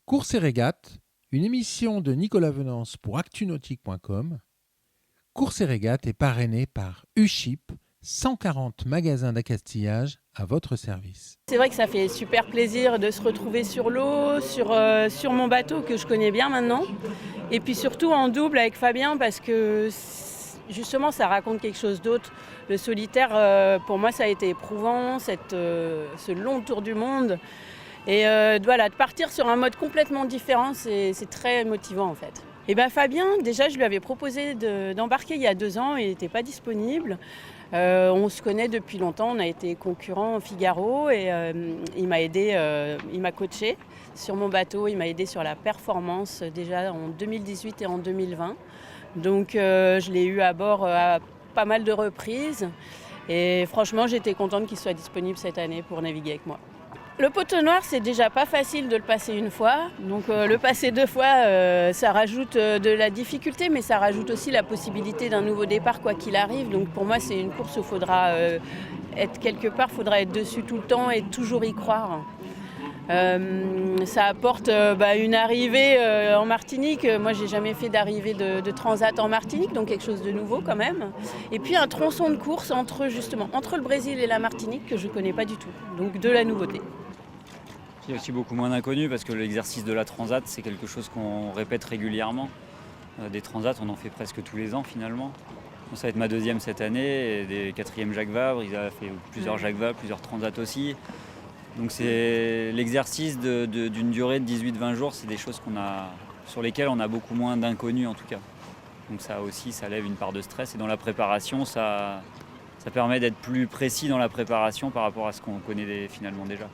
Courses et régates, une émission de Nicolas Venance pour actunautique.com. Courses et régates est parrainée par USHIP, 140 magasins d'accastillage à votre service. C'est vrai que ça fait super plaisir de se retrouver sur l'eau, sur mon bateau que je connais bien maintenant. Et puis surtout en double avec Fabien parce que justement ça raconte quelque chose d'autre. Le solitaire, pour moi ça a été éprouvant, ce long tour du monde. Et voilà, de partir sur un mode complètement différent, c'est très motivant en fait. Et bien Fabien, déjà je lui avais proposé d'embarquer il y a 2 ans, il n'était pas disponible. On se connaît depuis longtemps, on a été concurrents au Figaro et il m'a aidé, il m'a coaché sur mon bateau, il m'a aidé sur la performance déjà en 2018 et en 2020. Donc je l'ai eu à bord à pas mal de reprises et franchement j'étais contente qu'il soit disponible cette année pour naviguer avec moi. Le poteau noir, c'est déjà pas facile de le passer une fois. Donc le passer 2 fois, ça rajoute de la difficulté, mais ça rajoute aussi la possibilité d'un nouveau départ quoi qu'il arrive. Donc pour moi, c'est une course où il faudra être quelque part, il faudra être dessus tout le temps et toujours y croire. Ça apporte une arrivée en Martinique. Moi, j'ai jamais fait d'arrivée de transat en Martinique, donc quelque chose de nouveau quand même. Et puis un tronçon de course entre le Brésil et la Martinique que je connais pas du tout. Donc de la nouveauté. Il y a aussi beaucoup moins d'inconnus parce que l'exercice de la transat, c'est quelque chose qu'on répète régulièrement. Des transats, on en fait presque tous les ans finalement. Ça va être ma 2e cette année, et des 4e Jacques Vabre, il a fait plusieurs Jacques Vabre, plusieurs transats aussi. Donc c'est l'exercice d'une durée de 18-20 jours, c'est des choses sur lesquelles on a beaucoup moins d'inconnus en tout cas. Donc ça aussi, ça lève une part de stress et dans la préparation, ça permet d'être plus précis dans la préparation par rapport à ce qu'on connaît finalement déjà.